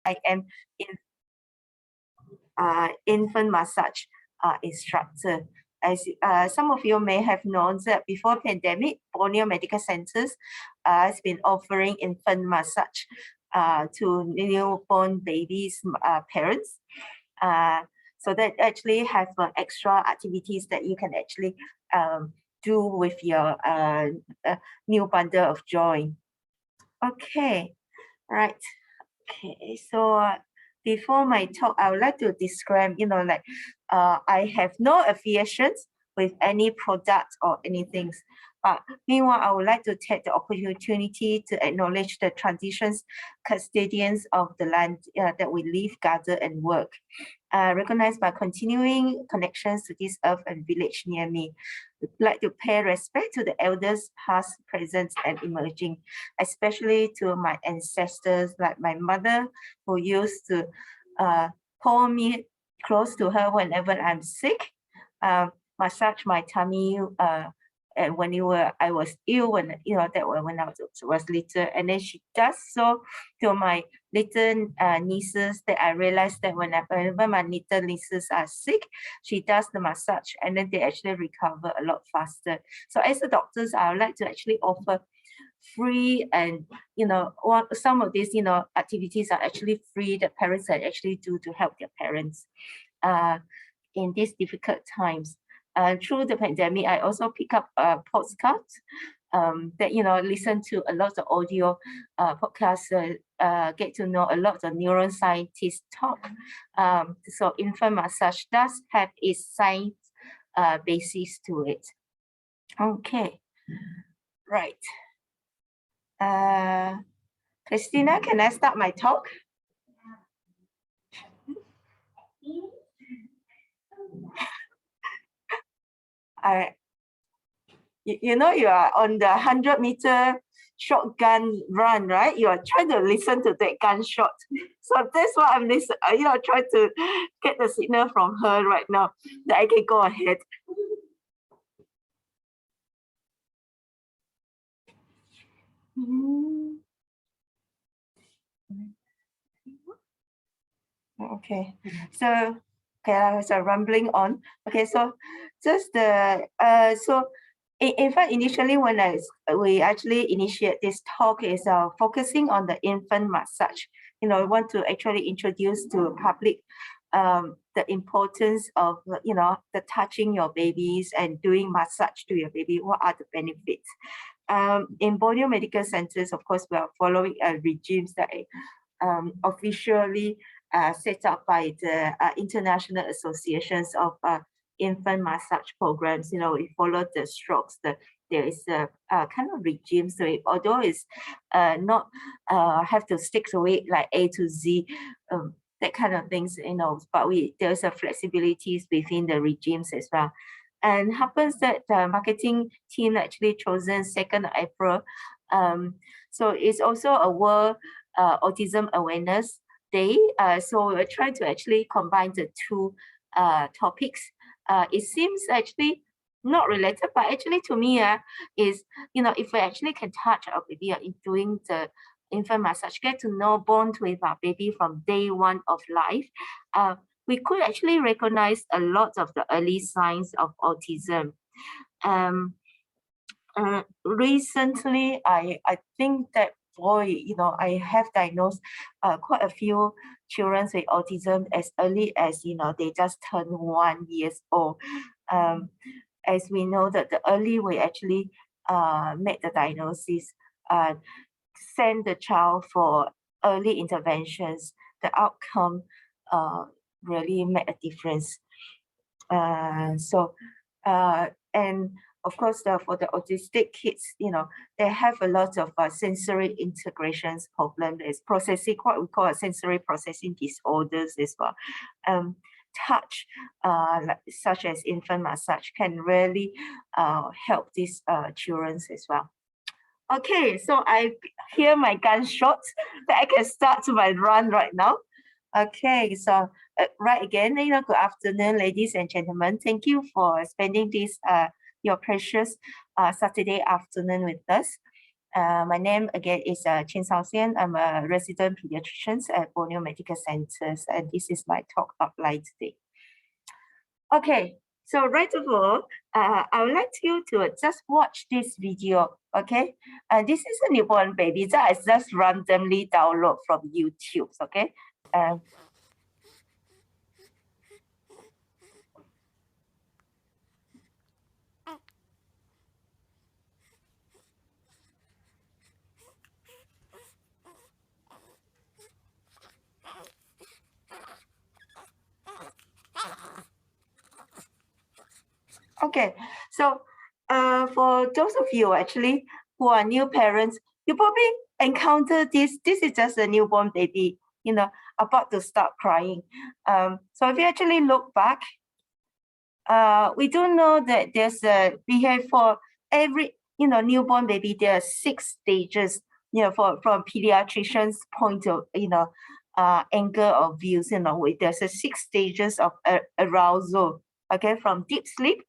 IAIM infant massage instructor. As some of you may have known that before pandemic, Borneo Medical Centers has been offering infant massage to newborn babies' parents. So that actually have extra activities that you can actually do with your new bundle of joy. Okay, right. Okay, so before my talk, I would like to describe, I have no affiliations with any product or anything. But meanwhile, I would like to take the opportunity to acknowledge the traditions, custodians of the land that we live, gather, and work. Recognized by continuing connections to this earth and village near me. Would like to pay respect to the elders, past, present, and emerging, especially to my ancestors, like my mother, who used to pull me close to her whenever I'm sick, massage my tummy, and when I was ill, when when I was little, and then she does so to my little nieces. That I realized that whenever my little nieces are sick, she does the massage, and then they actually recover a lot faster. So as a doctors, I would like to actually offer free, and some of these activities are actually free that parents can actually do to help their parents in these difficult times. Through the pandemic, I also pick up podcasts that listen to a lot of audio podcasts, get to know a lot of neuroscientists talk. So infant massage does have its science basis to it. Okay, right. Christina, can I start my talk? You are on the 100-meter shotgun run, right? You are trying to listen to that gunshot. So that's what I'm listening. Trying to get the signal from her right now that I can go ahead. Okay, so I was rambling on. Okay, so just the in fact, initially when we actually initiate this talk is focusing on the infant massage. We want to actually introduce to public the importance of the touching your babies and doing massage to your baby. What are the benefits? In Borneo Medical Centers, of course, we are following regimes that officially set up by the international associations of infant massage programs. We follow the strokes. There is a kind of regime. So although it's not have to stick to it like A to Z, that kind of things, but there's a flexibilities within the regimes as well. And happens that the marketing team actually chosen 2nd April. So it's also a World Autism Awareness Day. So we're trying to actually combine the two topics. It seems actually not related, but actually to me is, if we actually can touch our baby in doing the infant massage, get to know, bond with our baby from day one of life, we could actually recognize a lot of the early signs of autism. Recently, I think that, boy, I have diagnosed quite a few children with autism as early as, they just turned 1 year old. As we know that the early we actually make the diagnosis, send the child for early interventions, the outcome really make a difference. And of course, for the autistic kids, they have a lot of sensory integrations problem. There's processing, what we call sensory processing disorders as well. Touch, such as infant massage, can really help these children as well. Okay, so I hear my gunshots that I can start my run right now. Okay, so right again, good afternoon, ladies and gentlemen. Thank you for spending this your precious Saturday afternoon with us. My name again is Chin Sao Sian. I'm a resident pediatrician at Borneo Medical Centers, and this is my talk outline today. Okay, so right of all, I would like you to just watch this video, okay? And this is a newborn baby that I just randomly download from YouTube, okay? Okay, so for those of you actually who are new parents, you probably encounter this. This is just a newborn baby, you know, about to start crying. So if you actually look back, we do know that there's we have for every newborn baby, there are 6 stages. From pediatrician's point of angle of views, there's a 6 stages of arousal. Okay, from deep sleep,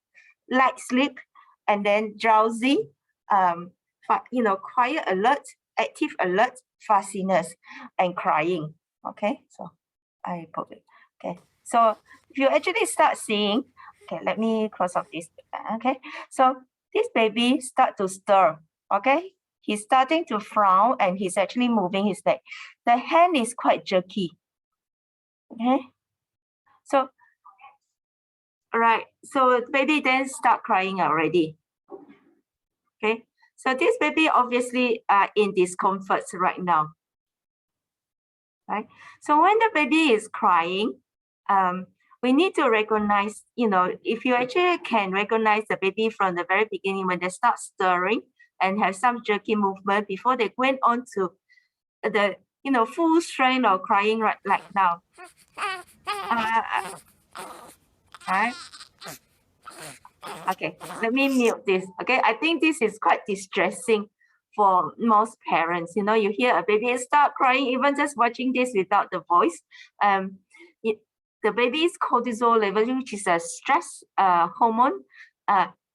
light sleep, and then drowsy, quiet alert, active alert, fussiness, and crying. Okay, so I put it. Okay, so if you actually start seeing, okay, let me close off this. Okay, so this baby start to stir. Okay, he's starting to frown and he's actually moving his leg. The hand is quite jerky. Okay, so right, so the baby then start crying already. Okay, so this baby obviously in discomfort right now. Right, so when the baby is crying, we need to recognize, if you actually can recognize the baby from the very beginning when they start stirring and have some jerky movement before they went on to the, full strength of crying right like now. Right? Okay, let me mute this. Okay, I think this is quite distressing for most parents. You hear a baby start crying, even just watching this without the voice. The baby's cortisol level, which is a stress hormone,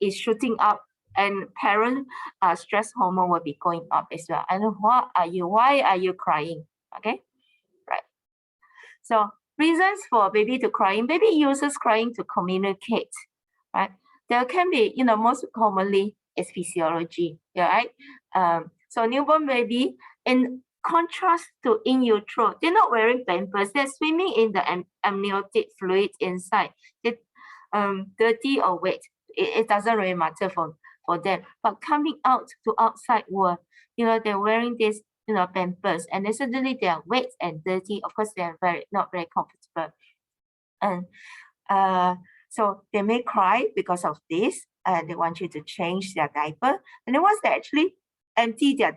is shooting up, and parent stress hormone will be going up as well. And why are you crying? Okay, right. So reasons for baby to crying. Baby uses crying to communicate, right? There can be, most commonly is physiology, right? So newborn baby, in contrast to in utero, they're not wearing pampers. They're swimming in the amniotic fluid inside. They, dirty or wet, it doesn't really matter for them. But coming out to outside world, they're wearing this, pampers, and then suddenly they are wet and dirty. Of course, they are not very comfortable, and so they may cry because of this, and they want you to change their diaper. And then once they actually empty their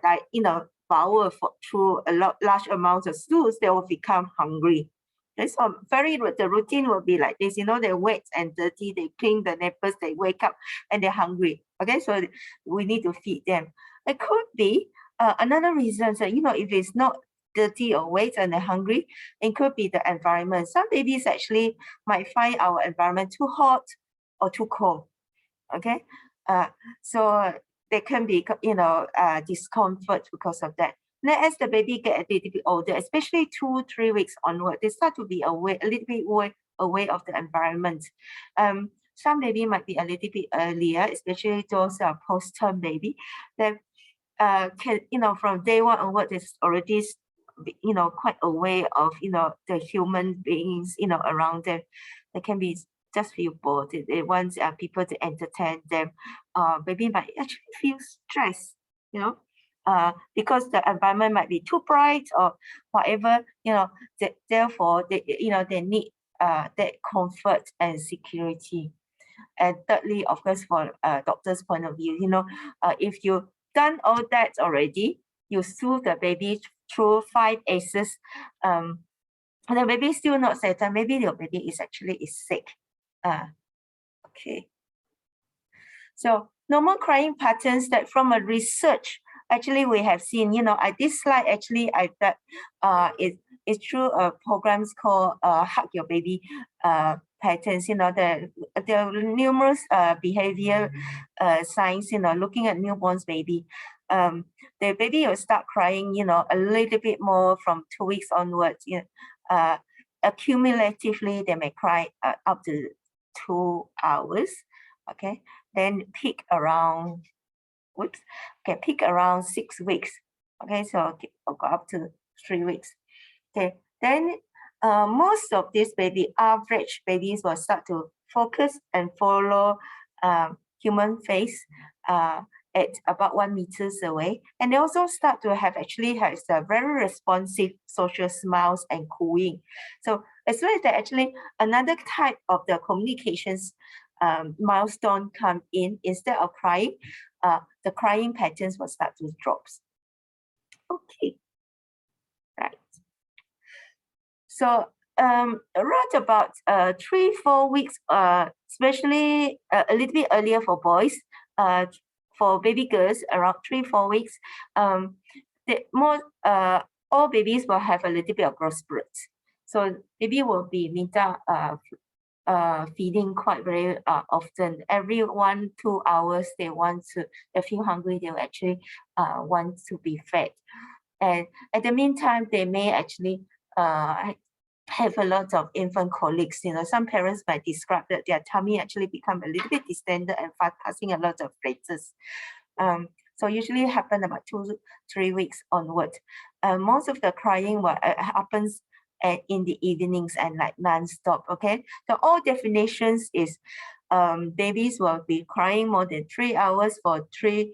bowel through large amounts of stools, they will become hungry. Okay, so the routine will be like this. They're wet and dirty. They clean the nipples. They wake up and they're hungry. Okay, so we need to feed them. It could be another reason. So if it's not dirty or wet and they're hungry, it could be the environment. Some babies actually might find our environment too hot or too cold. Okay, so there can be discomfort because of that. Then as the baby get a little bit older, especially 2-3 weeks onward, they start to be a little bit away of the environment. Some baby might be a little bit earlier, especially those post-term baby. Then can from day one onward, is already quite aware of the human beings around them. They can be just feel bored. They want people to entertain them. Baby might actually feel stressed, because the environment might be too bright or whatever. Therefore they need that comfort and security. And thirdly, of course, for doctor's point of view, if you done all that already, you soothe the baby through 5 ACEs, and the baby still not settled, maybe your baby is sick. Okay. So normal crying patterns that from a research, actually we have seen, this slide actually I thought is through programs called Hug Your Baby patterns. There are numerous behavior signs, looking at newborns baby. the baby will start crying, you know, a little bit more from 2 weeks onwards. You know, accumulatively, they may cry up to 2 hours. Okay, then peak around, whoops, okay, peak around 6 weeks. Okay, so go up to 3 weeks. Okay, then most of these average babies will start to focus and follow human face at about 1 meters away. And they also start to actually have a very responsive social smiles and cooing. So as well as that, actually another type of the communications milestone come in, instead of crying, the crying patterns will start to drop. Okay, right. So around about 3-4 weeks, especially a little bit earlier for boys, for baby girls around 3-4 weeks, all babies will have a little bit of growth spurts. So baby will be feeding quite very often. Every 1-2 hours, they feel hungry, they will actually want to be fed. And at the meantime, they may actually have a lot of infant colics. You know, some parents might describe that their tummy actually become a little bit distended and passing a lot of places. So usually happen about 2-3 weeks onward. Most of the crying happens in the evenings and like non-stop. Okay, so all definitions is babies will be crying more than 3 hours for 3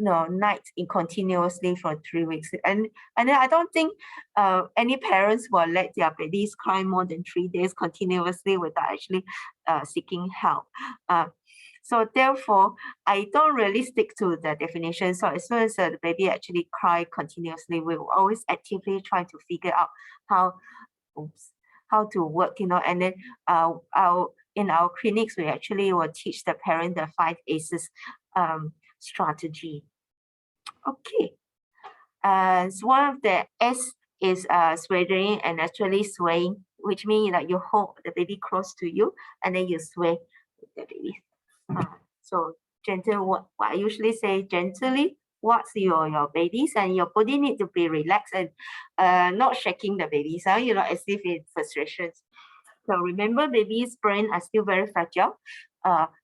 nights continuously for 3 weeks. And I don't think any parents will let their babies cry more than 3 days continuously without actually seeking help. So therefore, I don't really stick to the definition. So as soon as the baby actually cry continuously, we will always actively try to figure out how to work, you know, and then in our clinics, we actually will teach the parent the 5 ACEs strategy. Okay, so one of the S is swaddling and actually swaying, which means that you hold the baby close to you and then you sway the baby. So gentle, what I usually say, gently watch your babies, and your body need to be relaxed and not shaking the babies, you know, as if in frustrations. So remember, babies' brain are still very fragile.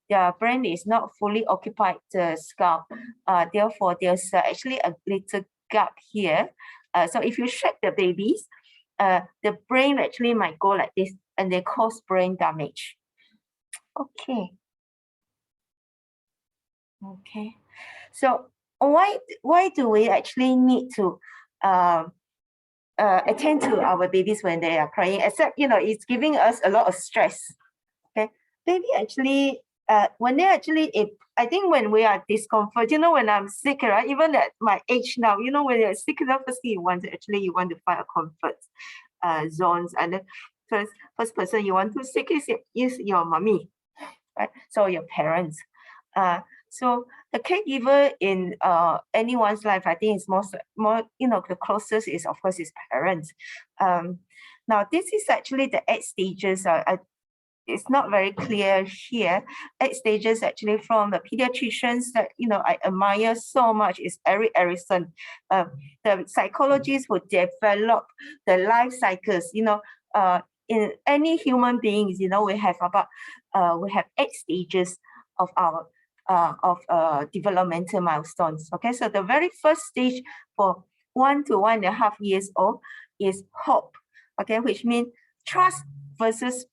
Their brain is not fully occupied the scalp. Therefore, there's actually a little gap here. So if you shake the babies, the brain actually might go like this, and they cause brain damage. Okay. Okay. So why do we actually need to attend to our babies when they are crying? Except, you know, it's giving us a lot of stress. Okay, baby actually, when they actually, I think when we are discomfort, you know, when I'm sick, right? Even at my age now, you know, when you're sick, firstly you want to find a comfort zones, and then first person you want to seek is your mommy, right? So your parents. So the caregiver in anyone's life, I think is more, you know, the closest is of course is parents. Now this is actually the 8 stages. It's not very clear here. 8 stages actually from the pediatricians that, you know, I admire so much is Eric Erikson, the psychologist who developed the life cycles. You know, in any human beings, you know, we have 8 stages of our developmental milestones. Okay, so the very first stage for 1 to 1.5 years old is hope. Okay, which means trust versus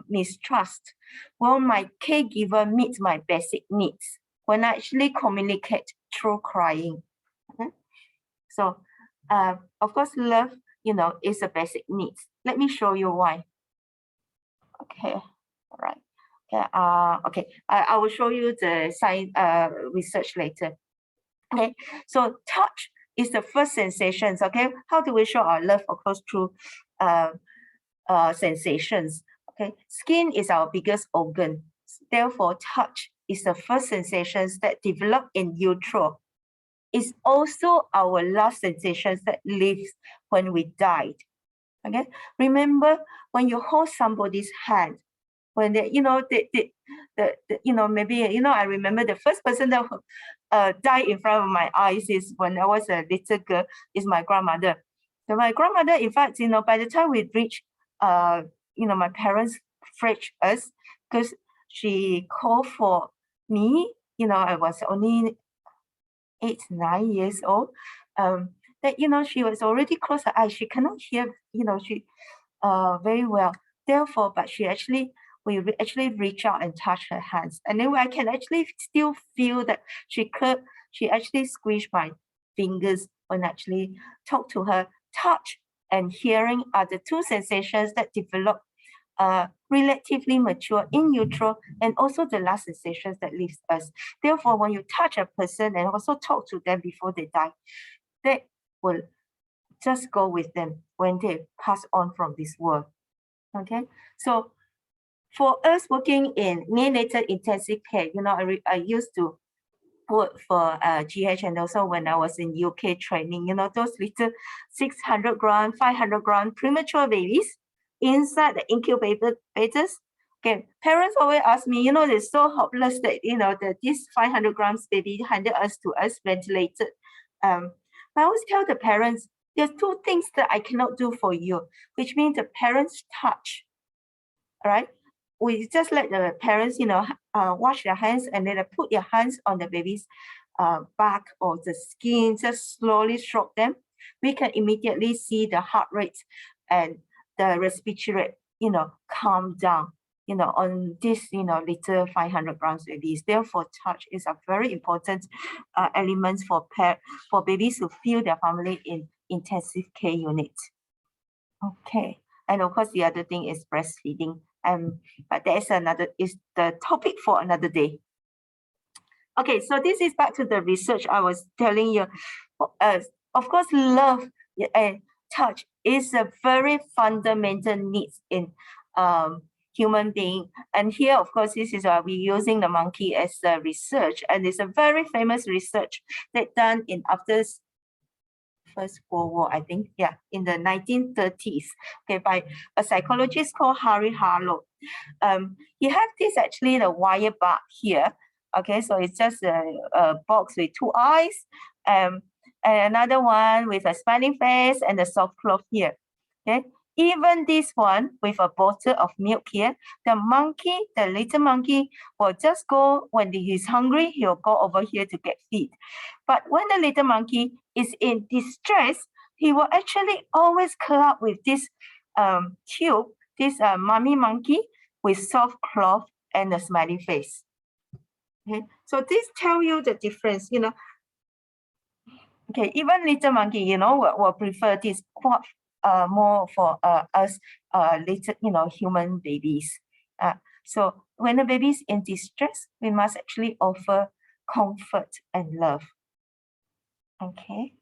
mistrust. Will my caregiver meet my basic needs when I actually communicate through crying? Okay? So, of course, love, you know, is a basic need. Let me show you why. Okay, all right. Okay, okay. I will show you the science research later. Okay, so touch is the first sensations. Okay, how do we show our love? Of course, through sensations. Okay, skin is our biggest organ. Therefore, touch is the first sensations that develop in utero. It's also our last sensations that lives when we died. Okay, remember when you hold somebody's hand, when they, maybe, I remember the first person that died in front of my eyes is when I was a little girl, is my grandmother. So my grandmother, in fact, by the time we reached, my parents fetched us because she called for me. I was only 8, 9 years old. That she was already closed her eyes. She cannot hear, she very well. Therefore, but we actually reach out and touch her hands, and then I can actually still feel that she actually squished my fingers when I actually talk to her. Touch and hearing are the two sensations that develop relatively mature in utero, and also the last sensations that leaves us. Therefore, when you touch a person and also talk to them before they die, that will just go with them when they pass on from this world. Okay, so for us working in neonatal intensive care, I used to work for GH, and also when I was in UK training, those little 600 gram, 500 gram premature babies inside the incubators. Okay, parents always ask me, they're so hopeless that, that this 500 grams baby handed to us ventilated. I always tell the parents, there's two things that I cannot do for you, which means the parents touch, right? We just let the parents, wash their hands, and then put their hands on the baby's back or the skin, just slowly stroke them. We can immediately see the heart rate and the respiratory rate, calm down, on this, little 500 grams babies. Therefore, touch is a very important element for babies who feel their family in intensive care unit. Okay, and of course, the other thing is breastfeeding. But there's is the topic for another day. Okay, so this is back to the research I was telling you. Of course, love and touch is a very fundamental needs in human being. And here, of course, this is we're using the monkey as a research, and it's a very famous research that done in after First World War, I think, yeah, in the 1930s, okay, by a psychologist called Harry Harlow. He had this actually the wire bar here, okay, so it's just a box with two eyes, and another one with a smiling face and a soft cloth here, okay. Even this one with a bottle of milk here, the little monkey will just go, when he's hungry, he'll go over here to get feed. But when the little monkey is in distress, he will actually always curl up with this tube, this mummy monkey with soft cloth and a smiling face. Okay, so this tell you the difference, Okay, even little monkey, will prefer this more for us little, human babies. So when a baby is in distress, we must actually offer comfort and love. Okay,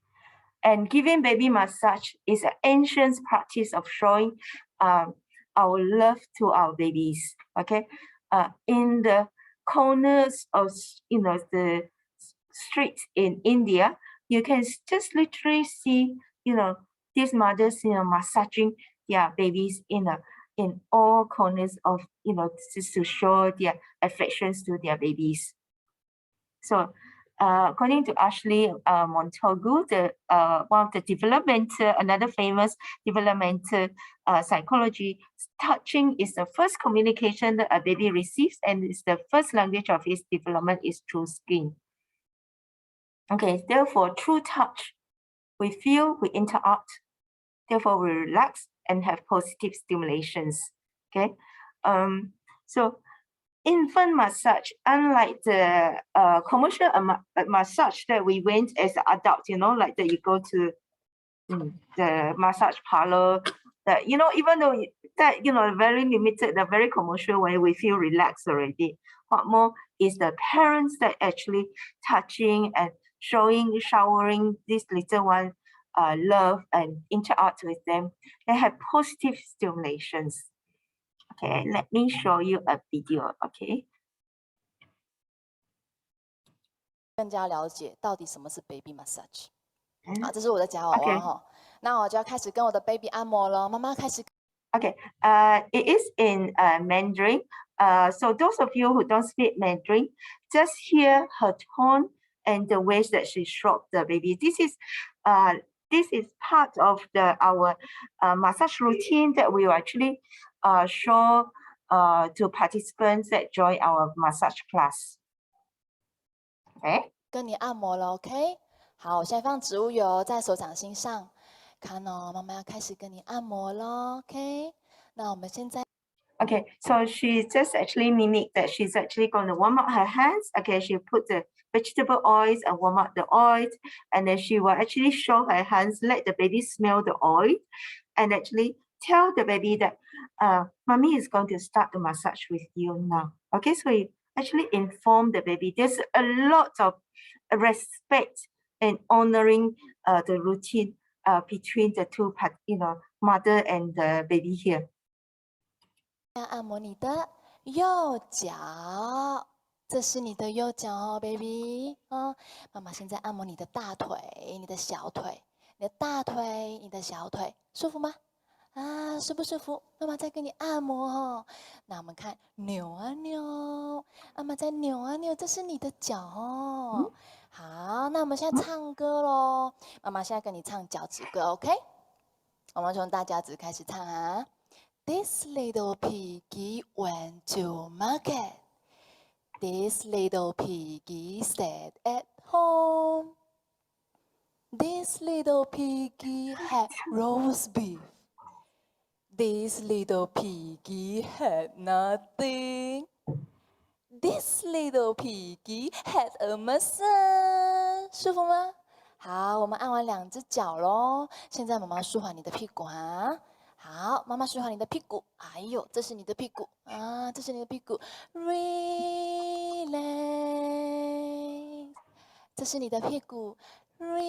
and giving baby massage is an ancient practice of showing our love to our babies. Okay, in the corners of the streets in India, you can just literally see these mothers massaging their babies in all corners of just to show their affections to their babies. So according to Ashley Montagu, one of the another famous developmental psychology, touching is the first communication that a baby receives, and it's the first language of his development is through skin. Okay, therefore, through touch, we feel, we interact, therefore we relax and have positive stimulations. Okay, so infant massage, unlike the commercial massage that we went as adults, like that you go to the massage parlor, that even though that very limited, the very commercial way, we feel relaxed already. What more is the parents that actually touching and showering this little one love and interact with them. They have positive stimulations. Okay, let me show you a video. Okay. 更加了解到底什么是 baby massage。好，这是我的夹娃娃哈。那我就要开始跟我的 baby 按摩了。妈妈开始。Okay, it is in Mandarin. So those of you who don't speak Mandarin, just hear her tone and the ways that she stroked the baby. This is part of our massage routine that we will actually show to participants that join our massage class. Okay. 跟你按摩了 ，OK？ 好，我现在放植物油在手掌心上，看哦，妈妈要开始跟你按摩咯 OK？ 那我们现在。Okay, so she just actually mimic that she's actually going to warm up her hands. Okay, she put the vegetable oils and warm up the oils, and then she will actually show her hands, let the baby smell the oil, and actually tell the baby that mommy is going to start the massage with you now. Okay, so you actually inform the baby. There's a lot of respect and honoring the routine between the two part, mother and the baby here. 要按摩你的右脚，这是你的右脚哦 ，baby。妈妈现在按摩你的大腿、你的小腿、你的大腿、你的小腿，舒服吗？啊，舒不舒服？妈妈在给你按摩哦。那我们看扭啊扭，妈妈在扭啊扭，这是你的脚哦。好，那我们现在唱歌喽。妈妈现在跟你唱脚趾歌 ，OK？ 我们从大脚趾开始唱啊。This little piggy went to market. This little piggy stayed at home. This little piggy had roast beef. This little piggy had nothing. This little piggy had a massage. 舒服吗？好，我们按完2只脚咯。现在妈妈舒缓你的屁股啊。好，妈妈舒缓你的屁股。哎呦，这是你的屁股啊，这是你的屁股。Relax， 这是你的屁股。Relax，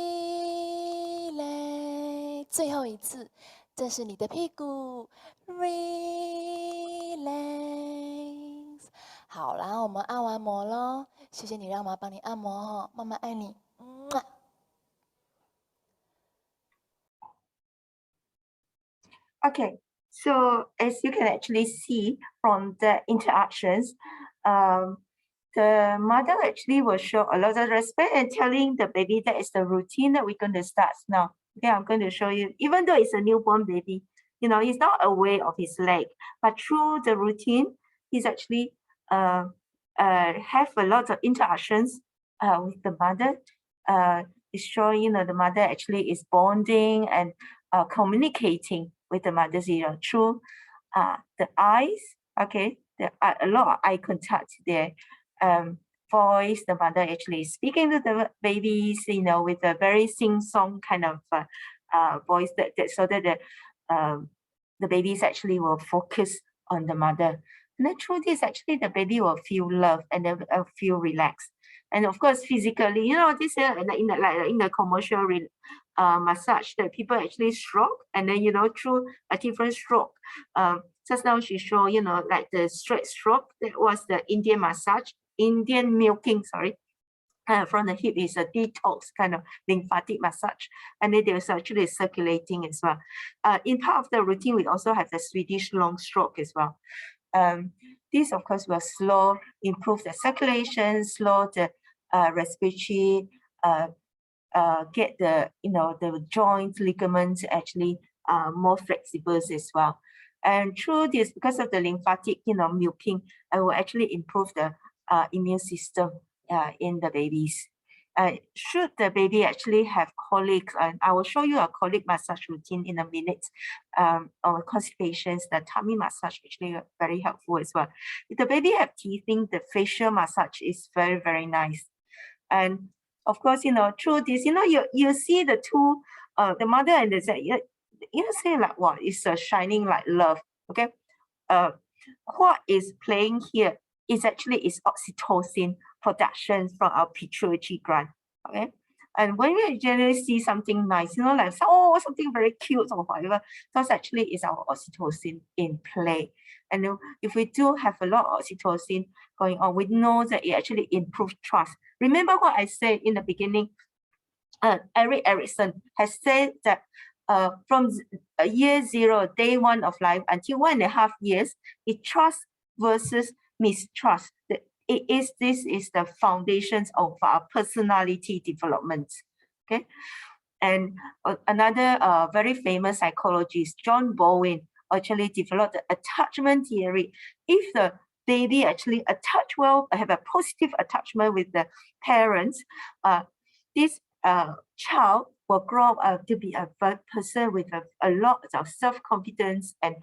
最后一次，这是你的屁股。Relax， 好啦，我们按完摩咯。谢谢你让妈妈帮你按摩哦，妈妈爱你。Okay, so as you can actually see from the interactions, the mother actually will show a lot of respect and telling the baby that is the routine that we're going to start now. Okay, I'm going to show you, even though it's a newborn baby, he's not aware of his leg, but through the routine, he's actually have a lot of interactions with the mother. It's showing, the mother actually is bonding and communicating with the mother's ear through the eyes. Okay, a lot of eye contact there. Voice, the mother actually speaking to the babies, with a very sing-song kind of voice that so that the babies actually will focus on the mother. And then through this, actually, the baby will feel love and then feel relaxed. And of course, physically, this in the commercial massage that people actually stroke, and then through a different stroke. Just now she showed, like the straight stroke, that was the Indian massage, Indian milking, sorry. From the hip is a detox kind of lymphatic massage, and then there's actually circulating as well. In part of the routine, we also have the Swedish long stroke as well. This, of course, will improve the circulation, slow the respiratory, get the joint ligaments actually more flexible as well. And through this, because of the lymphatic milking, it will actually improve the immune system in the babies. Should the baby actually have colic, and I will show you a colic massage routine in a minute, or constipations, the tummy massage actually very helpful as well. If the baby have teething, the facial massage is very, very nice. And of course, through this, you see the two, the mother and the say like, wow, it's shining like love. Okay. What is playing here is actually oxytocin production from our pituitary gland. Okay. And when we generally see something nice, like something very cute or whatever, that's actually is our oxytocin in play. And if we do have a lot of oxytocin going on, we know that it actually improves trust. Remember what I said in the beginning? Eric Erickson has said that from year 0, day 1 of life until 1.5 years, it's trust versus mistrust. This is the foundations of our personality development. Okay, and another very famous psychologist, John Bowen, actually developed the attachment theory. If the baby actually attach well, have a positive attachment with the parents, this child will grow up to be a person with a lot of self-confidence and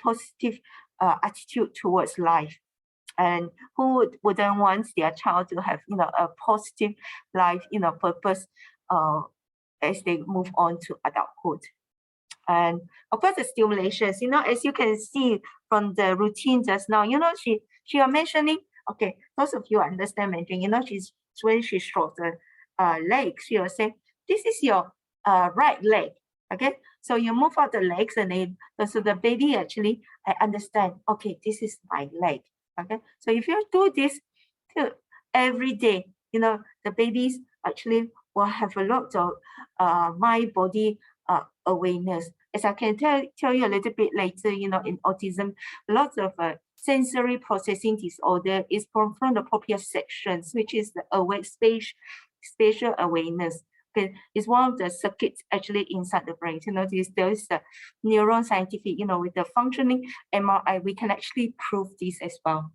positive attitude towards life. And who wouldn't want their child to have, a positive life, purpose as they move on to adulthood. And of course, the stimulations, as you can see from the routine just now, she was mentioning, okay, those of you understand Mandarin, when she strokes the legs, she will say, this is your right leg, okay? So you move out the legs and then, so the baby actually understand, okay, this is my leg, okay? So if you do this every day, the babies actually will have a lot of mind-body awareness. As I can tell you a little bit later, in autism, lots of sensory processing disorder is from the proprioceptions, which is the spatial awareness. Okay, it's one of the circuits actually inside the brain. There is the neuroscientific, with the functioning MRI, we can actually prove this as well.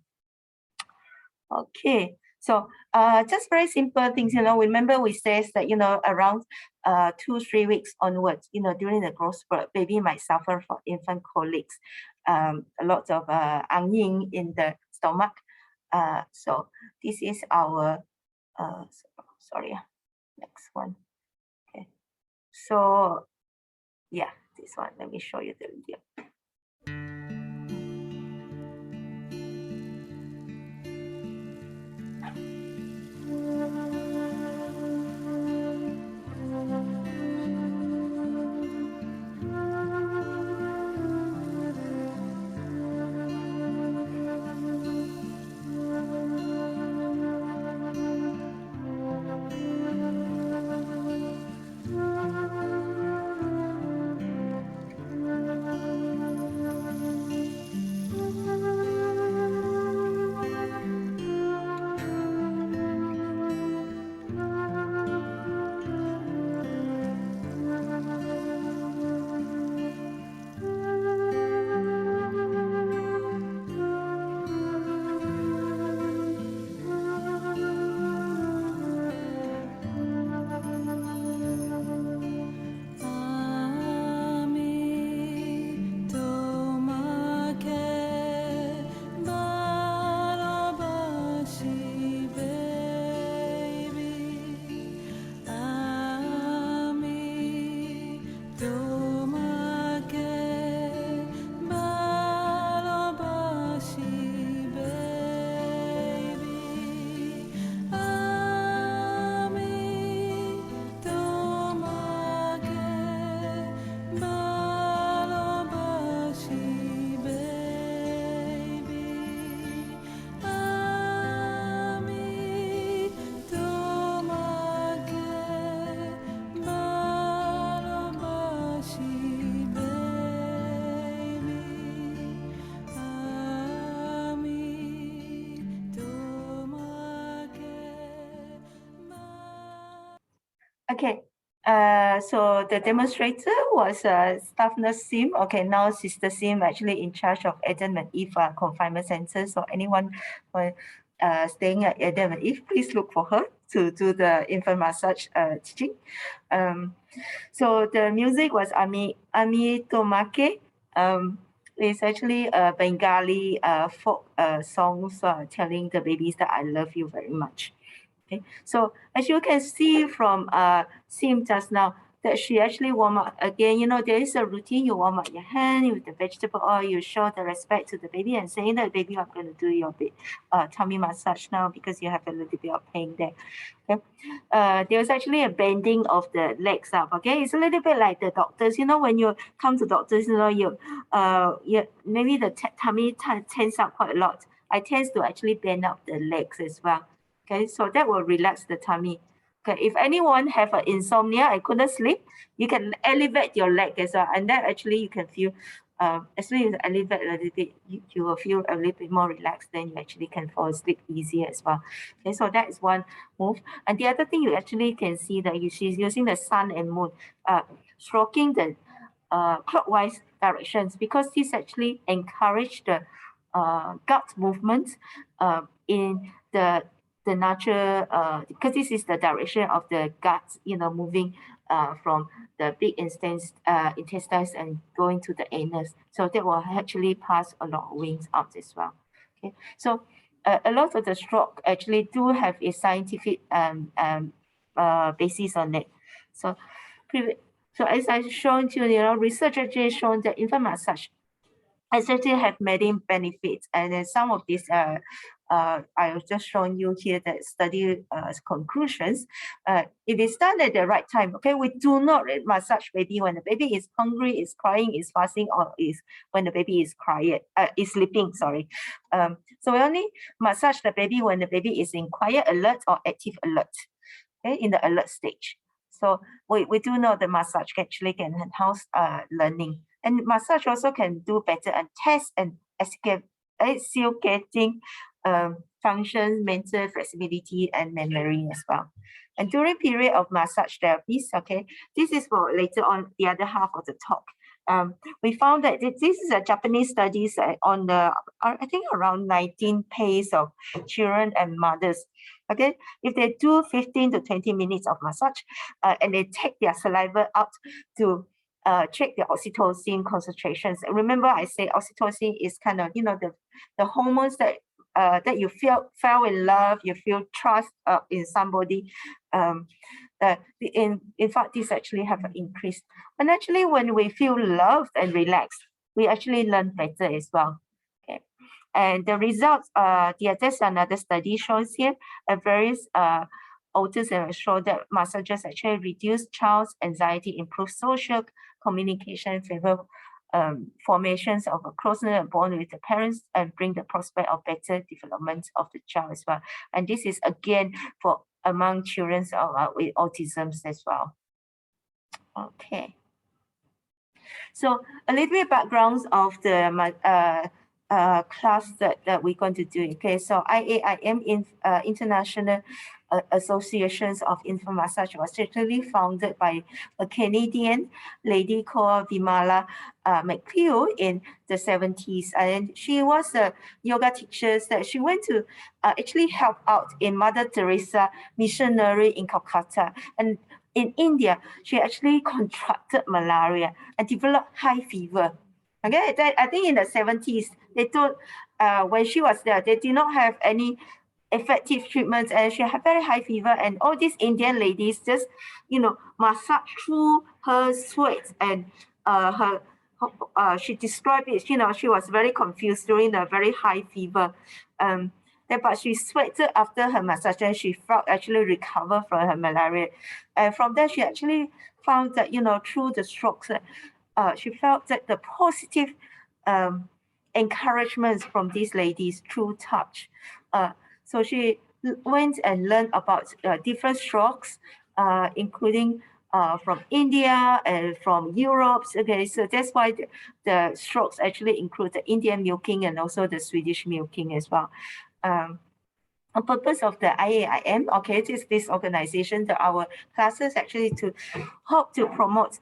Okay, so just very simple things, remember we said that, around 2-3 weeks onwards, during the growth spurt, baby might suffer from infant colics, a lot of angin in the stomach. So this is our, sorry, next one. Okay, so yeah, this one, let me show you the video. Okay, so the demonstrator was staff nurse Sim. Okay, now Sister Sim actually in charge of Adam and Eve confinement center. So anyone staying at Adam and Eve, please look for her to do the infant massage teaching. So the music was Ami Tomake. It's actually a Bengali folk songs telling the babies that I love you very much. Okay, so as you can see from Sim just now, that she actually warm up again. There is a routine. You warm up your hand with the vegetable oil. You show the respect to the baby and saying that, baby, I'm going to do your tummy massage now because you have a little bit of pain there. Okay, there's actually a bending of the legs up. Okay, it's a little bit like the doctors. When you come to doctors, you maybe the tummy tense up quite a lot. I tend to actually bend up the legs as well. Okay, so that will relax the tummy. Okay, if anyone have an insomnia and couldn't sleep, you can elevate your leg as well, and then actually you can feel, as soon as you elevate a little bit, you will feel a little bit more relaxed. Then you actually can fall asleep easier as well. Okay, so that is one move. And the other thing you actually can see that she's using the sun and moon, stroking the clockwise directions, because this actually encourage the gut movement in the natural, because this is the direction of the gut, moving from the big intestines and going to the anus. So that will actually pass a lot of wings out as well. Okay, so a lot of the stroke actually do have a scientific basis on it. So as I've shown you, research actually shown that infant massage actually have many benefits, and then some of these I was just showing you here the study conclusions. If it's done at the right time, okay, we do not massage baby when the baby is hungry, is crying, is fasting, or is when the baby is is sleeping. Sorry, so we only massage the baby when the baby is in quiet alert or active alert, okay, in the alert stage. So we do know the massage actually can enhance learning, and massage also can do better and test and educating functions, mental flexibility, and memory as well. And during period of massage therapies, okay, this is for later on the other half of the talk. We found that this is a Japanese studies on the, I think around 19 pairs of children and mothers. Okay, if they do 15 to 20 minutes of massage, and they take their saliva out to check the oxytocin concentrations. And remember, I say oxytocin is kind of, the hormones that that you fell in love, you feel trust in somebody. In fact, this actually have an increase. And actually, when we feel loved and relaxed, we actually learn better as well. Okay, and the results, there's another study shows here, various autism show that massages actually reduce child's anxiety, improve social communication, favor formations of a closer bond with the parents, and bring the prospect of better development of the child as well. And this is again for among children with autism as well. Okay. So a little bit backgrounds of the class that we're going to do. Okay, so IAIM International Associations of Infant Massage was actually founded by a Canadian lady called Vimala McPhail in the 70s, and she was a yoga teacher that she went to actually help out in Mother Teresa missionary in Calcutta. And in India, she actually contracted malaria and developed high fever. Okay, I think in the 70s, they thought when she was there, they did not have any effective treatments, and she had very high fever, and all these Indian ladies just, massage through her sweat, and she described it, she was very confused during the very high fever. But she sweated after her massage, and she felt actually recover from her malaria. And from there, she actually found that, through the strokes, she felt that the positive encouragements from these ladies through touch. So she went and learned about different strokes, including from India and from Europe. Okay, so that's why the strokes actually include the Indian milking and also the Swedish milking as well. The purpose of the IAIM, okay, it is this organization that our classes actually to hope to promote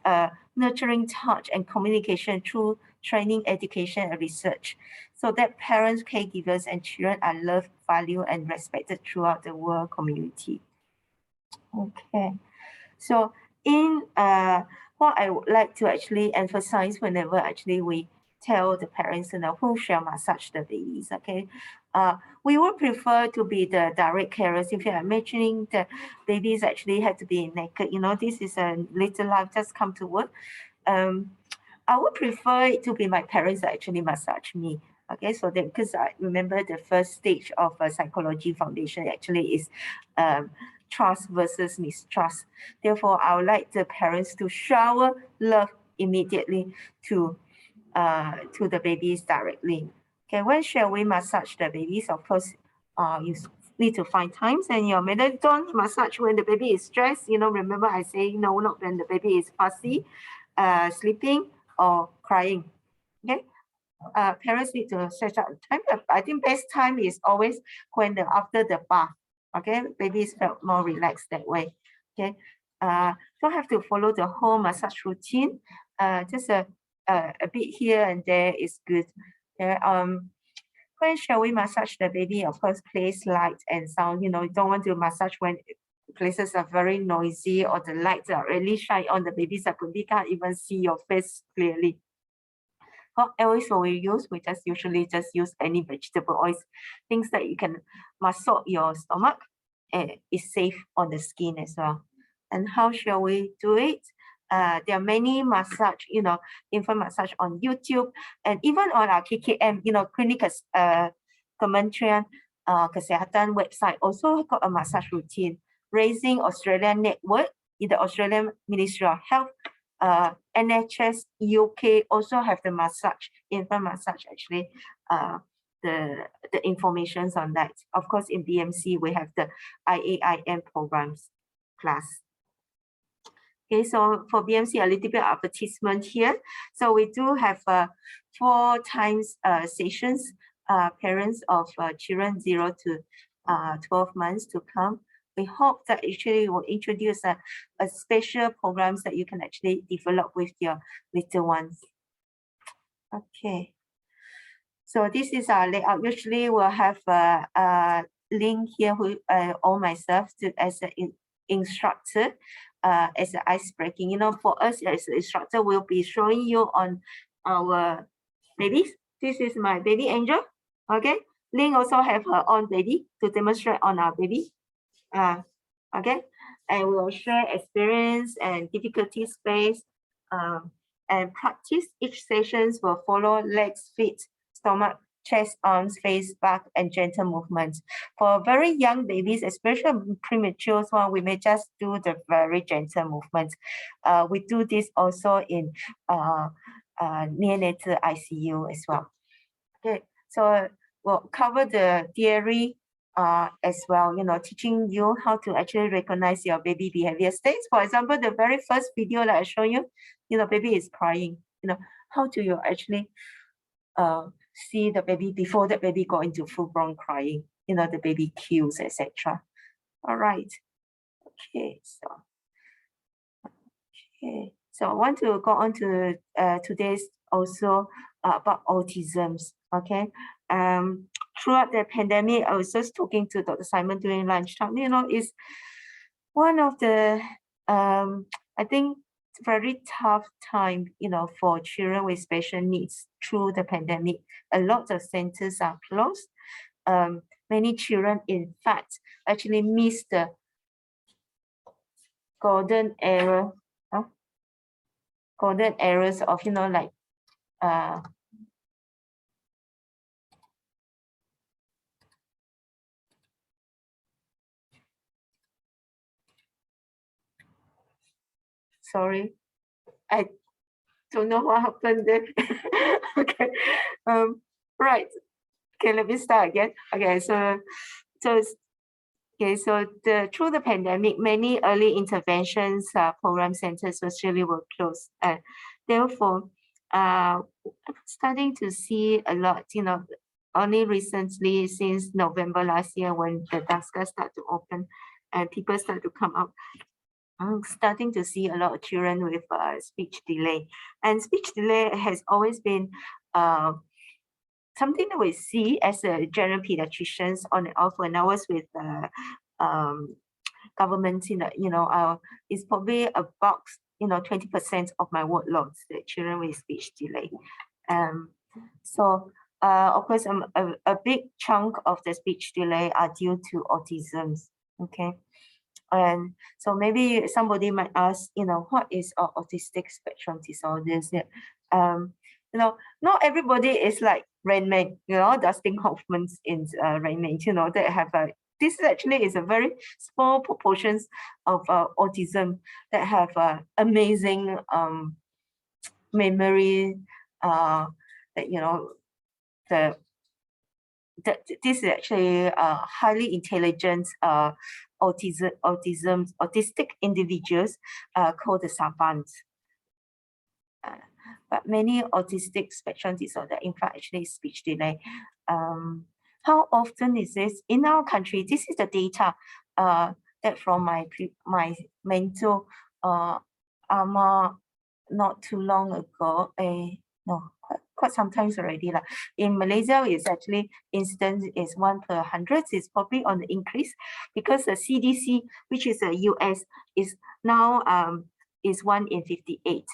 nurturing touch and communication through training, education, and research, so that parents, caregivers, and children are loved, valued, and respected throughout the world community. Okay, so in what I would like to actually emphasize whenever actually we tell the parents, who shall massage the babies, okay? We would prefer to be the direct carers. If you're imagining the babies actually have to be naked, this is a little life, just come to work. I would prefer it to be my parents that actually massage me. Okay, so that, because I remember the first stage of a psychology foundation actually is trust versus mistrust. Therefore, I would like the parents to shower love immediately to the babies directly. Okay, when shall we massage the babies? Of course, need to find times, and your mother don't massage when the baby is stressed. Remember I say no, not when the baby is fussy, sleeping or crying. Okay. Parents need to set out time. I think best time is always when after the bath. Okay, babies felt more relaxed that way. Okay, don't have to follow the whole massage routine. Just a bit here and there is good. Okay, when shall we massage the baby? Of course, place light and sound. You don't want to massage when places are very noisy or the lights are really shine on the baby, so baby can't even see your face clearly. What oils will we use? We just usually just use any vegetable oils, things that you can massage your stomach, and it's safe on the skin as well. And how shall we do it? There are many massage, infant massage on YouTube, and even on our KKM, Clinic Kementerian Kesehatan website also got a massage routine. Raising Australian Network in the Australian Ministry of Health, NHS UK also have the massage, infant massage actually, the informations on that. Of course, in BMC, we have the IAIM programs class. Okay, so for BMC, a little bit of advertisement here. So we do have 4 times sessions, parents of children 0 to 12 months to come. We hope that actually will introduce a special programs that you can actually develop with your little ones. Okay. So this is our layout. Usually we'll have a link here with or myself as an instructor, as an ice breaking. For us as an instructor, we'll be showing you on our babies. This is my baby Angel. Okay. Ling also have her own baby to demonstrate on our baby. Okay, and we will share experience and difficulty space, and practice. Each sessions will follow legs, feet, stomach, chest, arms, face, back, and gentle movements. For very young babies, especially premature one, we may just do the very gentle movements. We do this also in neonatal ICU as well. Okay, so we'll cover the theory as well, teaching you how to actually recognize your baby behavior states. For example, the very first video that I show you, baby is crying. How do you actually see the baby before the baby go into full-blown crying? The baby cues, etc. All right. Okay. So I want to go on to today's also about autism. Okay. Throughout the pandemic, I was just talking to Dr. Simon during lunchtime. It's one of the I think very tough time, for children with special needs through the pandemic. A lot of centers are closed. Many children, in fact, actually miss the golden era. Golden errors of, like sorry, I don't know what happened there. Okay, right. Okay, let me start again. Okay, so through the pandemic, many early interventions program centers actually were closed. Therefore, starting to see a lot, only recently since November last year when the DASCA started to open and people start to come out, I'm starting to see a lot of children with speech delay. And speech delay has always been something that we see as a general pediatricians on and off. When I was with government, it's probably about 20% of my workloads, the children with speech delay. So of course, a big chunk of the speech delay are due to autism. Okay. And so maybe somebody might ask, what is autistic spectrum disorders? Not everybody is like Rain Man, Dustin Hoffman's in Rain Man, that have this actually is a very small proportions of autism that have amazing memory, that the this is actually highly intelligent autistic individuals called the savants. But many autistic spectrum disorder, in fact, actually speech delay. How often is this in our country? This is the data that from my mentor not too long ago. No, quite sometimes already. In Malaysia, it's actually incidence is 1 per 100. It's probably on the increase because the CDC, which is the US, is now is 1 in 58.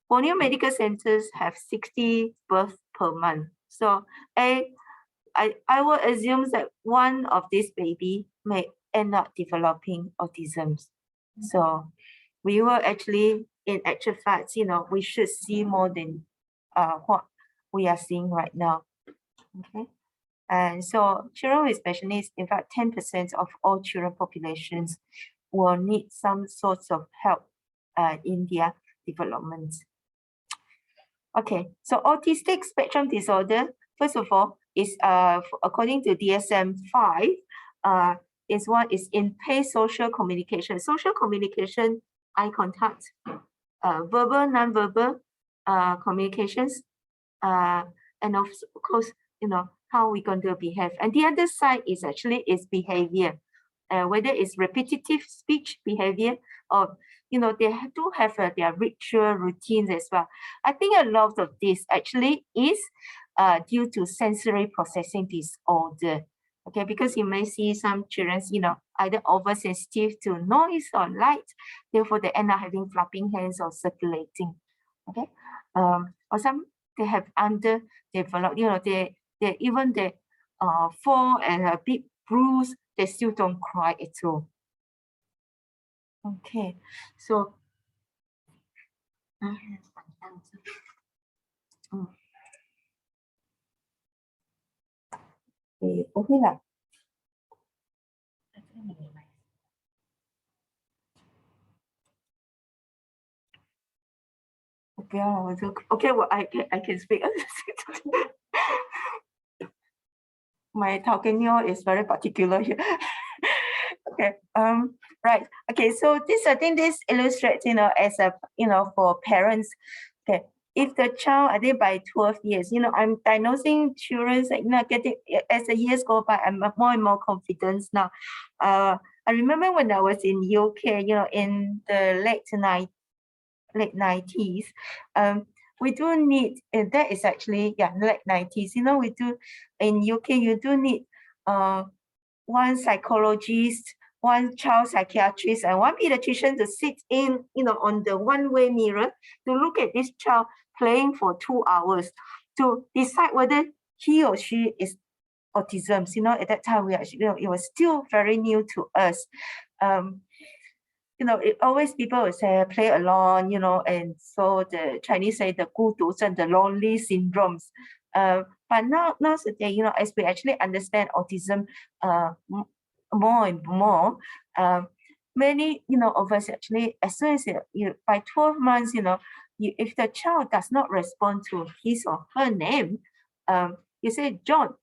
Borneo Medical Centers have 60 births per month. So I will assume that one of these baby may end up developing autism. So we will actually, in actual fact, we should see more than what we are seeing right now. Okay. And so children with special needs, in fact, 10% of all children populations will need some sorts of help in their development. Okay, so autistic spectrum disorder, first of all, is according to DSM-5, is impaired social communication. Social communication, eye contact, verbal, non-verbal communications, and of course, how we're going to behave. And the other side is actually behavior, whether it's repetitive speech behavior or they do have their ritual routines as well. I think a lot of this actually is due to sensory processing disorder. Okay, because you may see some children, either oversensitive to noise or light, therefore they end up having flapping hands or circulating. Okay, or some they have underdeveloped, they even they fall and a big bruise, they still don't cry at all. Okay, so okay lah. Okay, well, I can speak. My Taukenyo is very particular here. Okay, right. Okay, so I think this illustrates, as a, for parents. Okay, if the child, I think by 12 years, I'm diagnosing children, getting, as the years go by, I'm more and more confident now. I remember when I was in UK, in the late 90s, we do need, and that is actually, late 90s, we do, in UK, you do need one psychologist, one child psychiatrist, and one pediatrician to sit in, on the one-way mirror to look at this child playing for 2 hours to decide whether he or she is autism. At that time, we actually, it was still very new to us. It always people would say play alone, and so the Chinese say the 孤独症, the lonely syndromes. But now today, as we actually understand autism more and more, many of us actually, as soon as by 12 months, if the child does not respond to his or her name, you say, John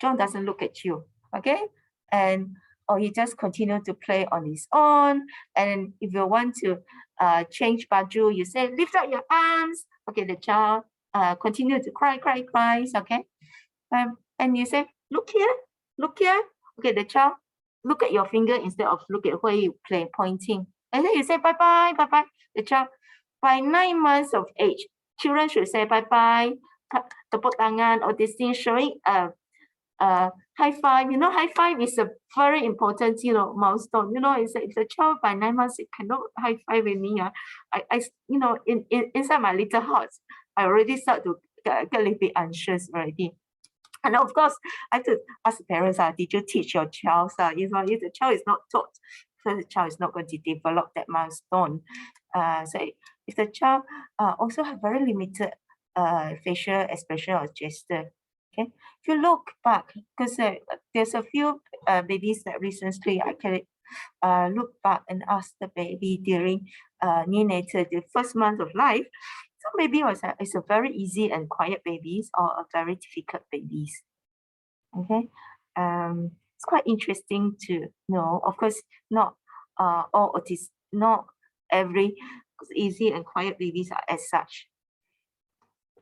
doesn't look at you, okay? And or he just continue to play on his own. And if you want to change baju, you say, lift up your arms. Okay, the child continue to cry, okay? And you say, look here. Okay, the child look at your finger instead of look at where you play, pointing. And then you say, bye-bye. The child, by 9 months of age, children should say bye-bye, tepuk tangan, or this thing showing high five. High five is a very important, milestone. It's like if the child by 9 months it cannot high five with me, I inside my little heart, I already start to get a little bit anxious already. And of course, I have to ask the parents, did you teach your child? If the child is not taught, so the child is not going to develop that milestone. So if the child also have very limited facial expression or gesture. Okay, if you look back, because there's a few babies that recently I can look back and ask the baby during neonatal, the first month of life. So maybe it's a very easy and quiet babies or a very difficult babies. Okay, it's quite interesting to know. Of course, not all autism, not every easy and quiet babies are as such.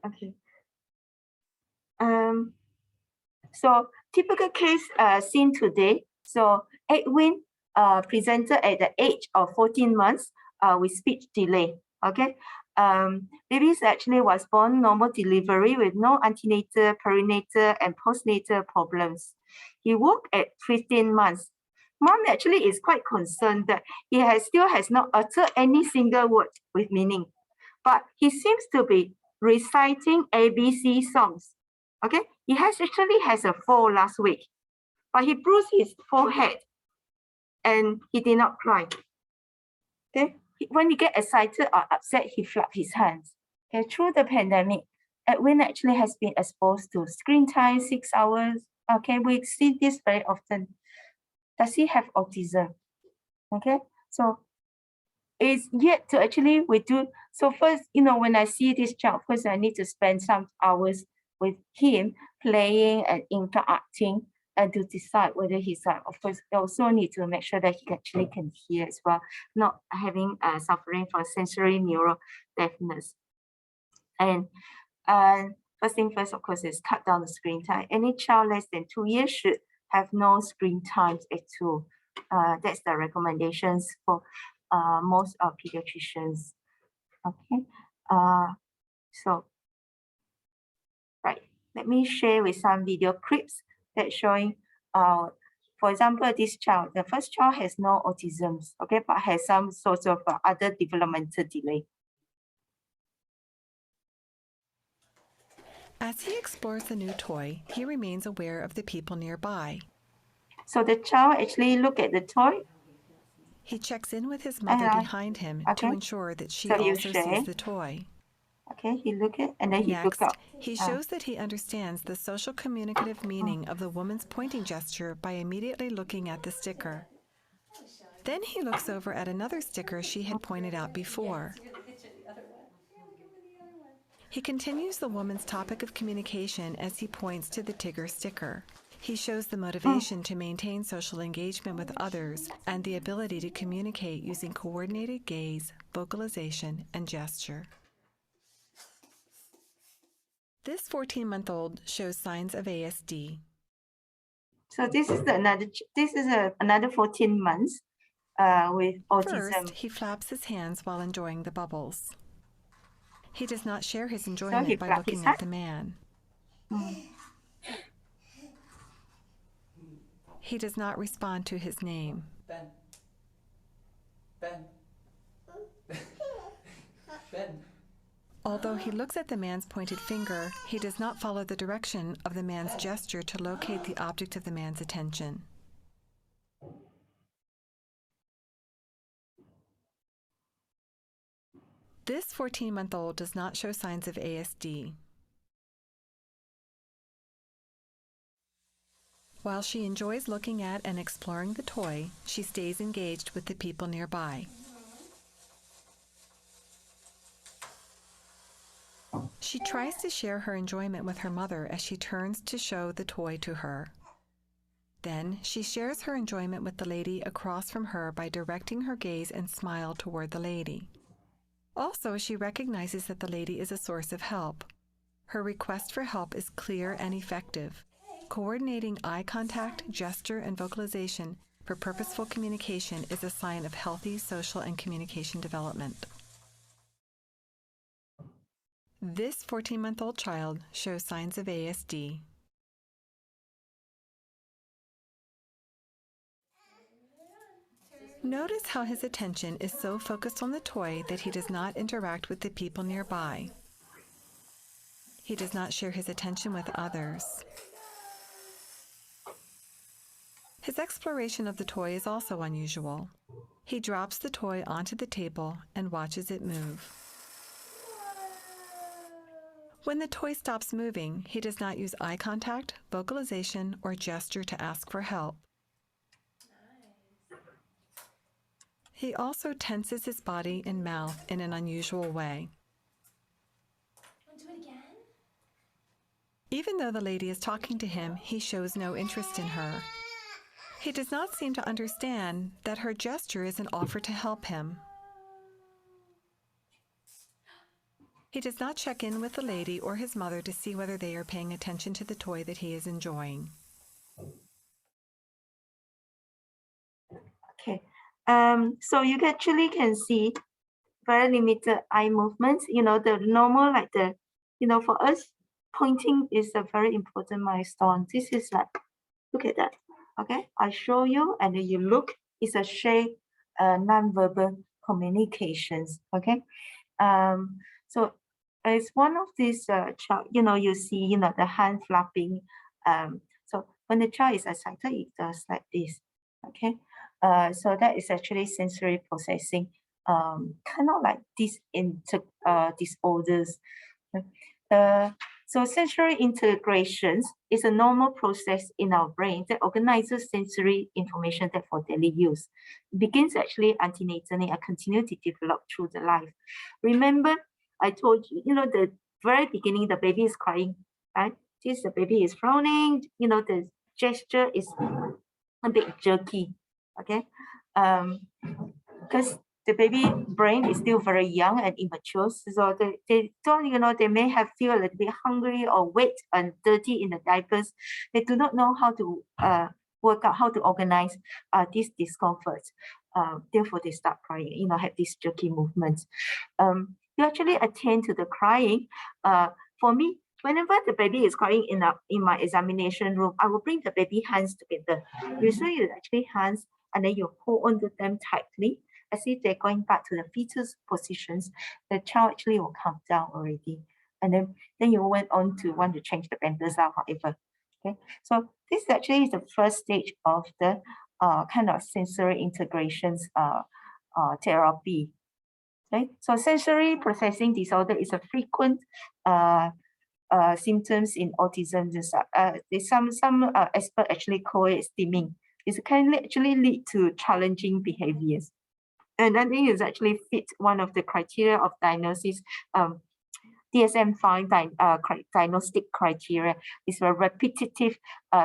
Okay. So typical case seen today. So Edwin presented at the age of 14 months with speech delay. Okay. Babies actually was born normal delivery with no antenatal, perinatal, and postnatal problems. He woke at 15 months. Mom actually is quite concerned that he still has not uttered any single word with meaning, but he seems to be reciting ABC songs. Okay, he actually has a fall last week, but he bruised his forehead and he did not cry. Okay, when he get excited or upset, he flapped his hands. Okay, through the pandemic, Edwin actually has been exposed to screen time 6 hours. Okay, we see this very often. Does he have autism? Okay, so it's yet to actually we do. So first, when I see this child, first I need to spend some hours with him playing and interacting and to decide whether he's of course also need to make sure that he actually can hear as well, not having suffering from sensory neural deafness. And first thing first, of course, is cut down the screen time. Any child less than 2 years should have no screen times at all. That's the recommendations for most pediatricians. Okay, so right, let me share with some video clips that showing, for example, this child, the first child has no autism, okay, but has some sort of other developmental delay. As he explores the new toy, he remains aware of the people nearby. So the child actually look at the toy. He checks in with his mother behind him to ensure that she also sees the toy. Okay, he look at and then he Next, look up. he shows that he understands the social communicative meaning of the woman's pointing gesture by immediately looking at the sticker. Then he looks over at another sticker she had pointed out before. He continues the woman's topic of communication as he points to the Tigger sticker. He shows the motivation to maintain social engagement with others and the ability to communicate using coordinated gaze, vocalization, and gesture. This 14-month-old shows signs of ASD. So this is another 14 months with autism. First, he flaps his hands while enjoying the bubbles. He does not share his enjoyment by looking at the man. He does not respond to his name. Ben. Ben. Ben. Although he looks at the man's pointed finger, he does not follow the direction of the man's gesture to locate the object of the man's attention. This 14-month-old does not show signs of ASD. While she enjoys looking at and exploring the toy, she stays engaged with the people nearby. She tries to share her enjoyment with her mother as she turns to show the toy to her. Then she shares her enjoyment with the lady across from her by directing her gaze and smile toward the lady. Also, she recognizes that the lady is a source of help. Her request for help is clear and effective. Coordinating eye contact, gesture, and vocalization for purposeful communication is a sign of healthy social and communication development. This 14-month-old child shows signs of ASD. Notice how his attention is so focused on the toy that he does not interact with the people nearby. He does not share his attention with others. His exploration of the toy is also unusual. He drops the toy onto the table and watches it move. When the toy stops moving, he does not use eye contact, vocalization, or gesture to ask for help. He also tenses his body and mouth in an unusual way. Want to do it again? Even though the lady is talking to him, he shows no interest in her. He does not seem to understand that her gesture is an offer to help him. He does not check in with the lady or his mother to see whether they are paying attention to the toy that he is enjoying. Okay. So you actually can see very limited eye movements. The normal, like for us, pointing is a very important milestone. This is like, look at that. Okay, I show you, and then you look. It's a shape, non-verbal communications. Okay. So it's one of these child. You see, the hand flapping. So when the child is excited, it does like this. Okay. So that is actually sensory processing. Kind of like disorders. So sensory integrations is a normal process in our brain that organizes sensory information that for daily use. It begins actually antenatally and continues to develop through the life. Remember, I told you, the very beginning, the baby is crying, right? The baby is frowning, the gesture is a bit jerky, okay? Because the baby brain is still very young and immature, so they don't, they may have feel a little bit hungry or wet and dirty in the diapers. They do not know how to work out how to organize these discomforts. Therefore, they start crying. Have these jerky movements. You actually attend to the crying. For me, whenever the baby is crying in my examination room, I will bring the baby hands together. Usually, you actually hands and then you hold onto them tightly, as if they're going back to the fetus positions. The child actually will calm down already. And then you went on to want to change the pampers out, however. Okay, so this actually is the first stage of the kind of sensory integrations therapy. Okay, so sensory processing disorder is a frequent symptoms in autism. Some experts actually call it stimming. It can actually lead to challenging behaviors. And I think it's actually fit one of the criteria of diagnosis. DSM-5 diagnostic criteria is a repetitive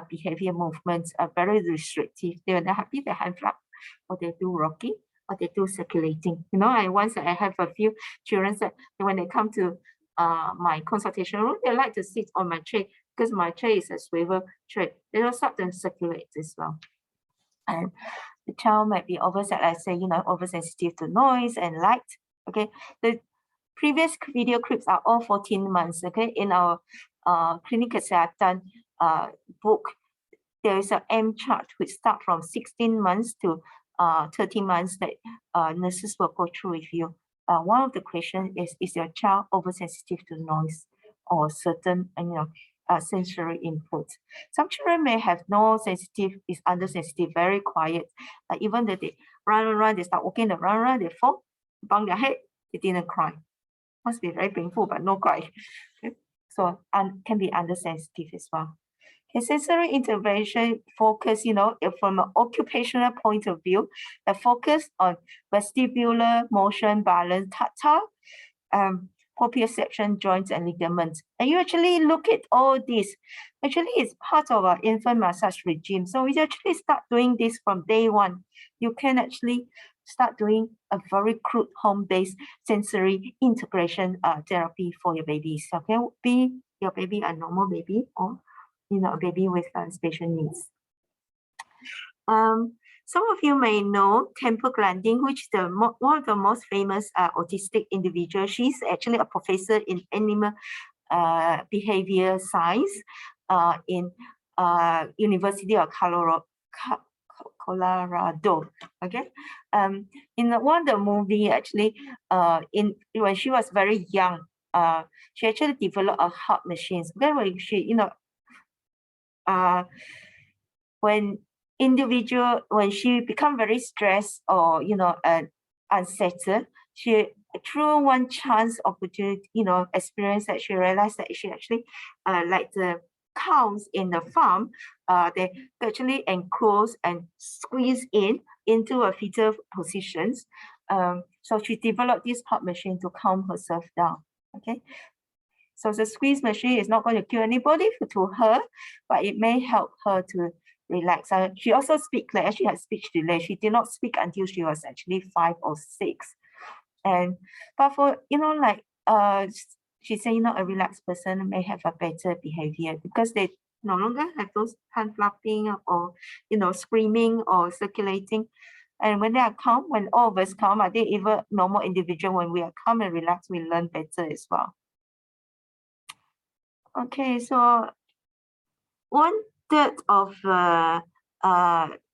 behavior movements, very restrictive. They're not happy, they hand flap, or they do rocking, or they do circulating. I have a few children that when they come to my consultation room, they like to sit on my tray because my tray is a swivel tray. They will start to circulate as well. And the child might be oversensitive to noise and light. Okay, the previous video clips are all 14 months. Okay, in our clinical Kesehatan book, there is an M chart which start from 16 months to 30 months that nurses will go through with you. One of the questions is your child oversensitive to noise or certain sensory input? Some children may have no sensitive, is undersensitive, very quiet. Even that they run, they start walking around, they fall, bang their head, they didn't cry. Must be very painful, but no cry. Okay. So can be undersensitive as well. Okay, sensory intervention focus, from an occupational point of view, the focus on vestibular, motion, balance, tactile, proprioception, joints, and ligaments. And you actually look at all this. Actually, it's part of our infant massage regime. So we actually start doing this from day one. You can actually start doing a very crude home-based sensory integration therapy for your babies. Okay, be your baby a normal baby or a baby with special needs. Some of you may know Temple Grandin, which is one of the most famous autistic individuals. She's actually a professor in animal behavior science in University of Colorado. Okay, in one of the movie, actually, when she was very young, she actually developed a heart machine. Then when she, when she become very stressed or unsettled, she through one chance opportunity, experience that she realized that she actually like the cows in the farm, they actually enclose and squeeze into a fetal positions. So she developed this heart machine to calm herself down. Okay. So the squeeze machine is not going to kill anybody to her, but it may help her to relax. She also speaks, like she had speech delay. She did not speak until she was actually 5 or 6. But for, like, she said, a relaxed person may have a better behavior because they no longer have those hand flapping or, screaming or circulating. And when they are calm, when all of us calm, I think even normal individual, when we are calm and relaxed, we learn better as well. Okay, so 1/3 of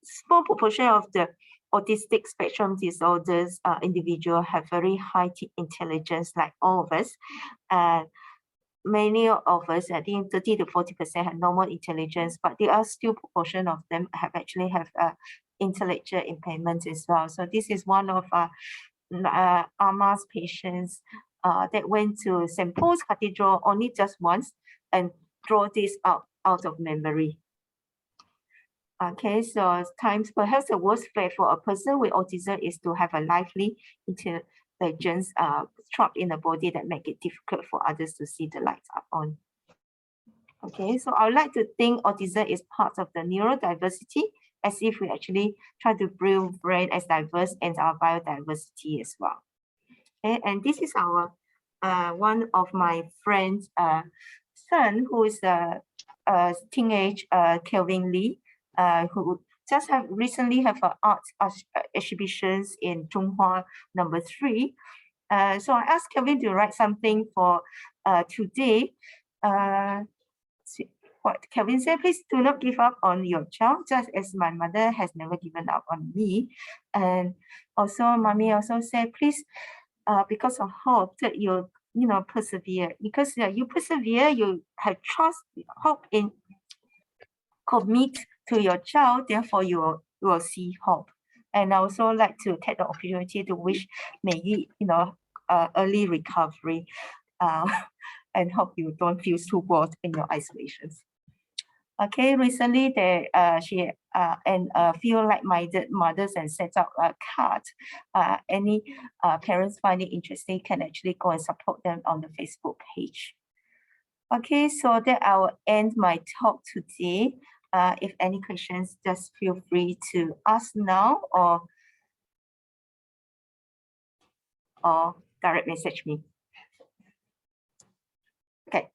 small proportion of the autistic spectrum disorders individual have very high intelligence, like all of us. Many of us, I think 30 to 40% have normal intelligence, but there are still proportion of them have intellectual impairment as well. So this is one of Amma's patients that went to St. Paul's Cathedral only just once and draw this out of memory. Okay, so perhaps the worst fate for a person with autism is to have a lively intelligence trapped in a body that make it difficult for others to see the lights up on. Okay, so I would like to think autism is part of the neurodiversity, as if we actually try to build brain as diverse as our biodiversity as well. Okay, and this is our one of my friends' son, who is a teenage Kelvin Lee, who just recently have art exhibitions in Zhonghua number 3. So I asked Kelvin to write something for today. What Kelvin said, please do not give up on your child, just as my mother has never given up on me. And also, mommy also said, please, because of hope, that you persevere. Because you persevere, you have trust, hope in, commit to your child, therefore you will see hope. And I also like to take the opportunity to wish Maggie, early recovery, and hope you don't feel too bored in your isolations. Okay, recently she and a few like-minded mothers and set up a card. Any parents find it interesting can actually go and support them on the Facebook page. Okay, so that I will end my talk today. If any questions, just feel free to ask now or direct message me. Okay.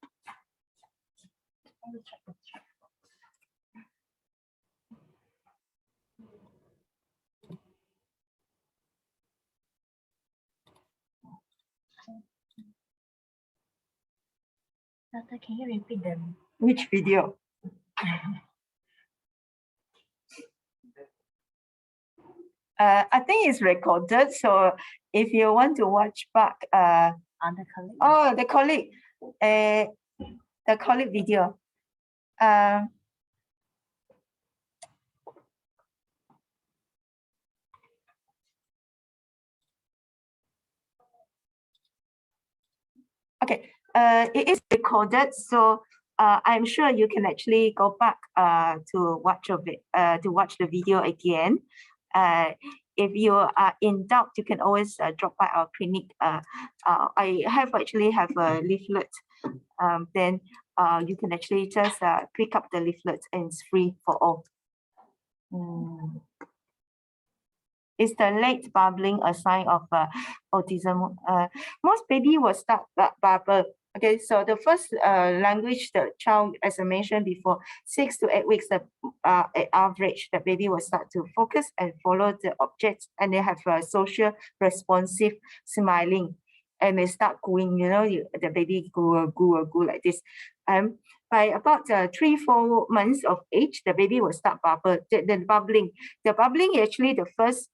Doctor, can you repeat them? Which video? I think it's recorded, so if you want to watch back, On the colleague? oh, the colleague video. Okay, it is recorded, so I'm sure you can actually go back to watch the video again. If you are in doubt, you can always drop by our clinic. I have a leaflet. Then you can actually just pick up the leaflet and it's free for all. Is the late babbling a sign of autism? Most baby will start babble. Okay, so the first language the child, as I mentioned before, 6 to 8 weeks, the average, the baby will start to focus and follow the objects, and they have a social responsive smiling, and they start gooing. The baby goo like this. By about 3-4 months of age, the baby will start babble. The bubbling. The bubbling actually the first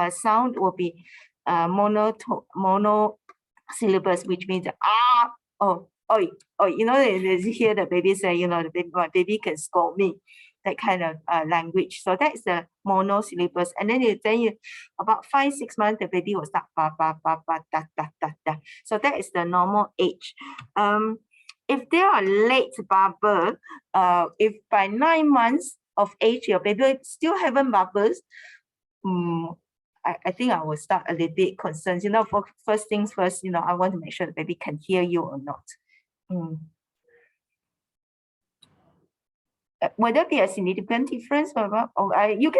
sound will be monosyllables, which means ah, oh, oi, oi. You hear the baby say, my baby can scold me. That kind of language. So that is the monosyllables. And then about 5-6 months, the baby will start ba ba ba ba da da da da. So that is the normal age. If they are late babble, if by 9 months of age your baby still haven't babbles, I think I will start a little bit concerned. You know, for first things first, you know, I want to make sure the baby can hear you or not. Will there be a significant difference? You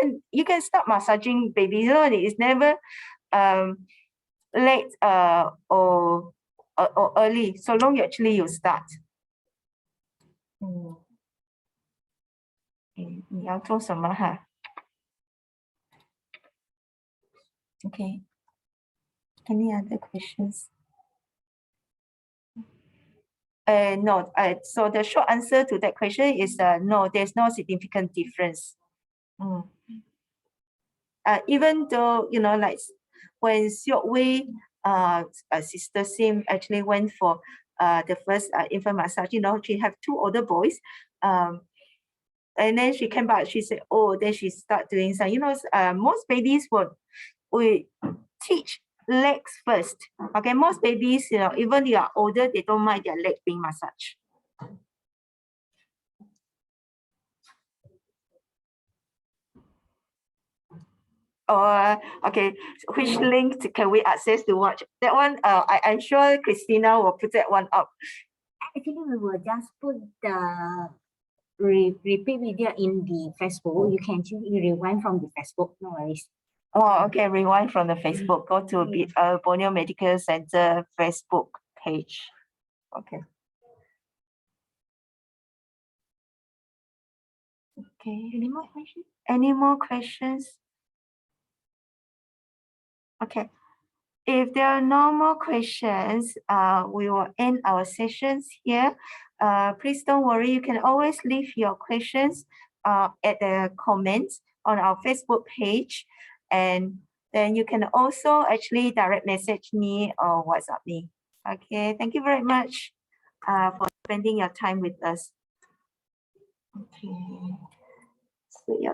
can start massaging baby. You know, it's never late or early. So long you start. 你要做什么哈 ？Okay. Any other questions? No. So the short answer to that question is no. There's no significant difference. Even though, you know, like when Siok Wei, Sister Sim actually went for the first infant massage. You know, she have 2 older boys. And then she came back. She said, "Oh," then she start doing some. You know, most babies we teach legs first. Okay, most babies, you know, even they are older, they don't mind their leg being massaged. Okay, which link can we access to watch that one? I'm sure Christina will put that one up. Actually, we will just put the repeat video in the Facebook. You can rewind from the Facebook, no worries. Oh, okay, rewind from the Facebook. Go to Borneo Medical Center Facebook page. Okay. Okay. Any more questions? Any more questions? Okay. If there are no more questions, we will end our sessions here. Please don't worry. You can always leave your questions at the comments on our Facebook page. And then you can also actually direct message me or WhatsApp me. Okay. Thank you very much for spending your time with us. Okay. So, yeah,